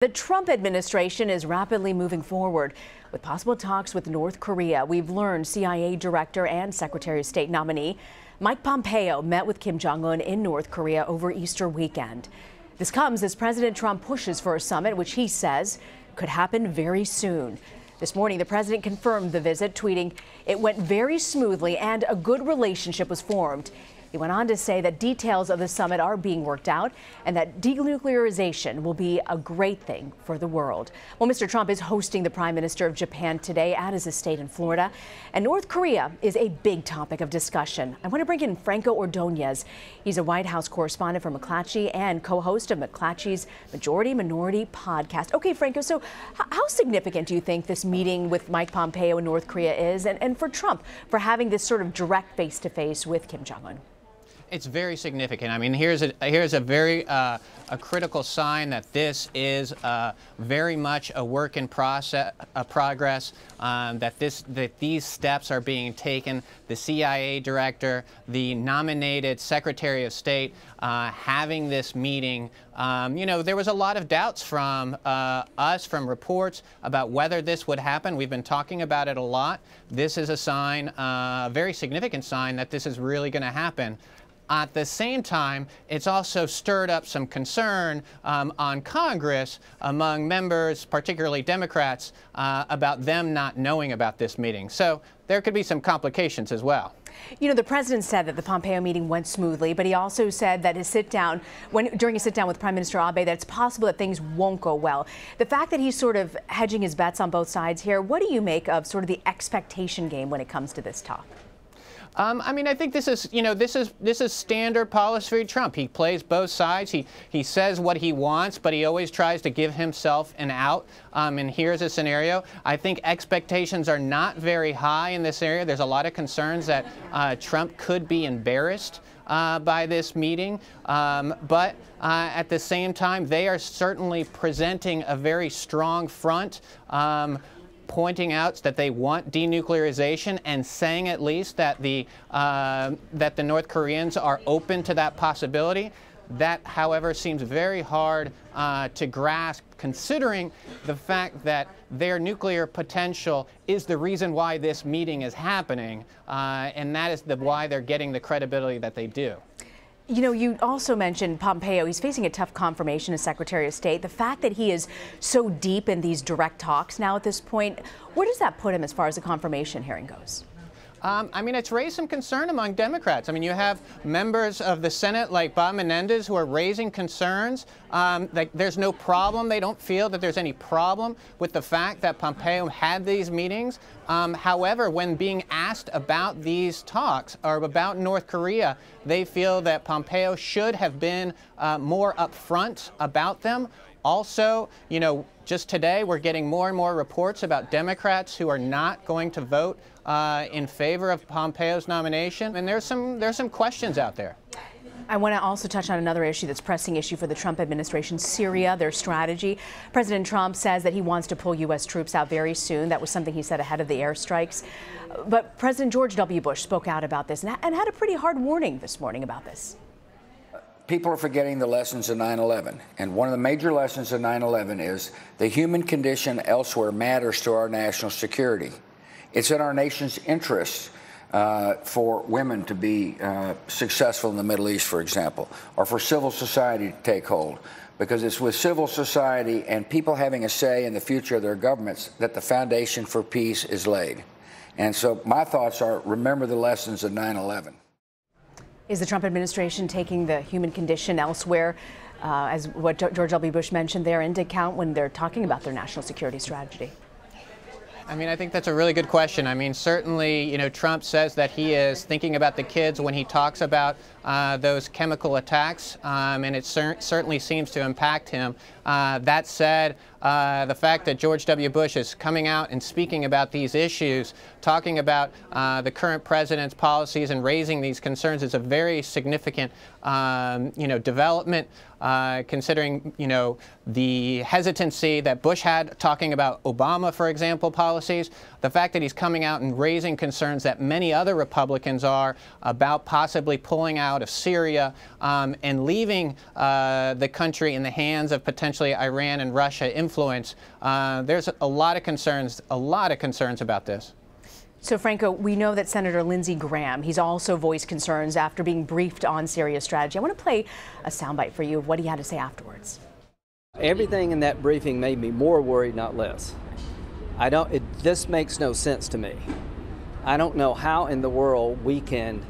The Trump administration is rapidly moving forward with possible talks with North Korea. We've learned CIA Director and Secretary of State nominee Mike Pompeo met with Kim Jong Un in North Korea over Easter weekend. This comes as President Trump pushes for a summit, which he says could happen very soon. This morning, the president confirmed the visit, tweeting, "It went very smoothly and a good relationship was formed." He went on to say that details of the summit are being worked out and that denuclearization will be a great thing for the world. Well, Mr. Trump is hosting the Prime Minister of Japan today at his estate in Florida, and North Korea is a big topic of discussion. I want to bring in Franco Ordonez. He's a White House correspondent for McClatchy and co-host of McClatchy's Majority Minority podcast. Okay, Franco, so how significant do you think this meeting with Mike Pompeo in North Korea is, and for Trump for having this sort of direct face-to-face with Kim Jong Un? It's very significant. I mean, here's a very a critical sign that this is very much a work in progress. That these steps are being taken. The CIA director, the nominated Secretary of State, having this meeting. You know, there was a lot of doubts from us, from reports about whether this would happen. We've been talking about it a lot. This is a sign, a very significant sign that this is really going to happen. At the same time, it's also stirred up some concern on Congress among members, particularly Democrats, about them not knowing about this meeting. So there could be some complications as well. You know, the president said that the Pompeo meeting went smoothly, but he also said that during his sit-down with Prime Minister Abe, that it's possible that things won't go well. The fact that he's sort of hedging his bets on both sides here, what do you make of sort of the expectation game when it comes to this talk? I mean, I think this is, you know, this is standard policy for Trump. He plays both sides. He says what he wants, but he always tries to give himself an out. And here's a scenario. I think expectations are not very high in this area. There's a lot of concerns that Trump could be embarrassed by this meeting. But at the same time, they are certainly presenting a very strong front. Pointing out that they want denuclearization and saying at least that the North Koreans are open to that possibility. That, however, seems very hard to grasp, considering the fact that their nuclear potential is the reason why this meeting is happening, and that is why they're getting the credibility that they do. You know, you also mentioned Pompeo. He's facing a tough confirmation as Secretary of State. The fact that he is so deep in these direct talks now at this point, where does that put him as far as the confirmation hearing goes? I mean, it's raised some concern among Democrats. I mean, you have members of the Senate like Bob Menendez who are raising concerns that there's no problem. They don't feel that there's any problem with the fact that Pompeo had these meetings. However, when being asked about these talks or about North Korea, they feel that Pompeo should have been more upfront about them. Also, you know, just today we're getting more and more reports about Democrats who are not going to vote in favor of Pompeo's nomination, and there's some questions out there. I want to also touch on another issue that's a pressing issue for the Trump administration, Syria, their strategy. President Trump says that he wants to pull U.S. troops out very soon. That was something he said ahead of the airstrikes. But President George W. Bush spoke out about this and had a pretty hard warning this morning about this. People are forgetting the lessons of 9/11, and one of the major lessons of 9/11 is the human condition elsewhere matters to our national security. It's in our nation's interests for women to be successful in the Middle East, for example, or for civil society to take hold, because it's with civil society and people having a say in the future of their governments that the foundation for peace is laid. And so my thoughts are, remember the lessons of 9/11. Is the Trump administration taking the human condition elsewhere, as what George W. Bush mentioned there, into account when they're talking about their national security strategy? I mean, I think that's a really good question. I mean, certainly, you know, Trump says that he is thinking about the kids when he talks about those chemical attacks, and it certainly seems to impact him. That said, the fact that George W. Bush is coming out and speaking about these issues, talking about the current president's policies and raising these concerns is a very significant, you know, development. considering, the hesitancy that Bush had talking about Obama, for example, policies. The fact that he's coming out and raising concerns that many other Republicans are about possibly pulling out of Syria and leaving the country in the hands of potentially Iran and Russia influence. There's a lot of concerns about this. So, Franco, we know that Senator Lindsey Graham, he's also voiced concerns after being briefed on Syria's strategy. I want to play a soundbite for you of what he had to say afterwards. Everything in that briefing made me more worried, not less. This makes no sense to me. I don't know how in the world we can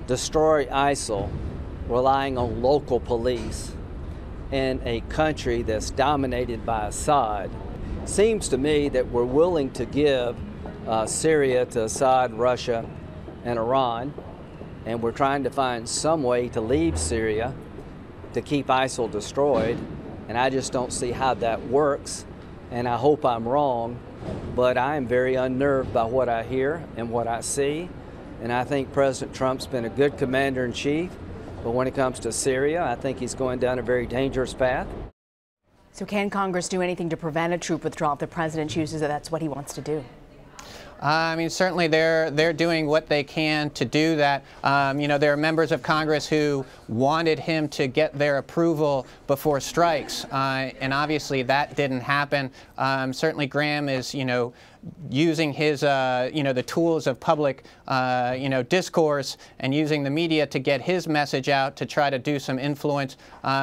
destroy ISIL relying on local police in a country that's dominated by Assad. Seems to me that we're willing to give Syria to Assad, Russia, and Iran, and we're trying to find some way to leave Syria to keep ISIL destroyed, and I just don't see how that works, and I hope I'm wrong, but I am very unnerved by what I hear and what I see, and I think President Trump's been a good commander-in-chief, but when it comes to Syria, I think he's going down a very dangerous path. So can Congress do anything to prevent a troop withdrawal if the president chooses that that's what he wants to do? I mean, certainly they're doing what they can to do that. There are members of Congress who wanted him to get their approval before strikes, and obviously that didn't happen. Certainly Graham is, using his, the tools of public, discourse and using the media to get his message out to try to do some influence.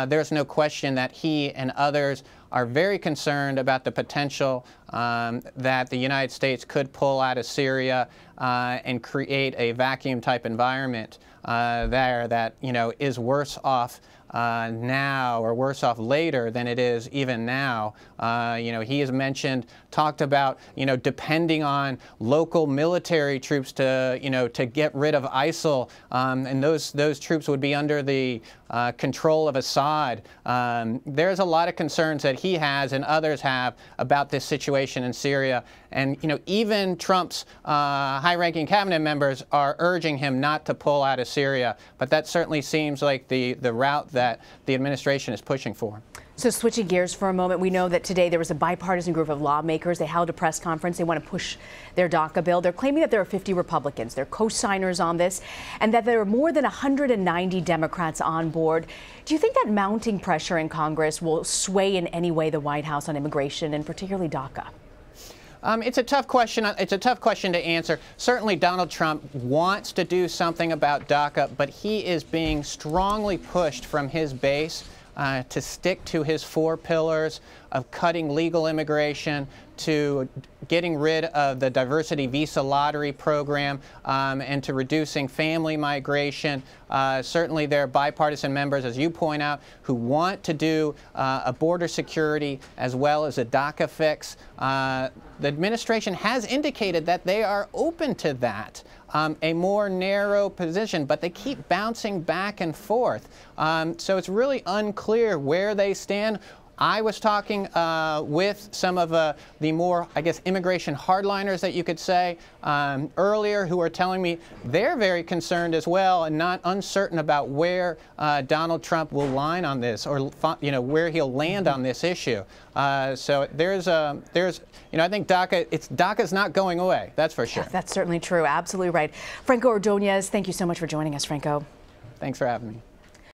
There's no question that he and others are very concerned about the potential that the United States could pull out of Syria and create a vacuum-type environment there that, is worse off now or worse off later than it is even now. He has talked about, depending on local military troops to get rid of ISIL, and those troops would be under the control of Assad. There's a lot of concerns that he has and others have about this situation in Syria. And, even Trump's high-ranking cabinet members are urging him not to pull out of Syria. But that certainly seems like the route that the administration is pushing for. So switching gears for a moment, we know that today there was a bipartisan group of lawmakers. They held a press conference. They want to push their DACA bill. They're claiming that there are 50 Republicans. They're co-signers on this, and that there are more than 190 Democrats on board. Do you think that mounting pressure in Congress will sway in any way the White House on immigration, and particularly DACA? It's a tough question. It's a tough question to answer. Certainly Donald Trump wants to do something about DACA, but he is being strongly pushed from his base to stick to his 4 pillars of cutting legal immigration, to getting rid of the diversity visa lottery program, and to reducing family migration. Certainly there are bipartisan members, as you point out, who want to do a border security as well as a DACA fix. The administration has indicated that they are open to that. A more narrow position, but they keep bouncing back and forth. So it's really unclear where they stand. I was talking with some of the more, I guess, immigration hardliners that you could say earlier, who are telling me they're very concerned as well and not uncertain about where Donald Trump will line on this, or where he'll land on this issue. So I think DACA's not going away. That's for sure. Yeah, that's certainly true. Absolutely right. Franco Ordonez, thank you so much for joining us, Franco. Thanks for having me.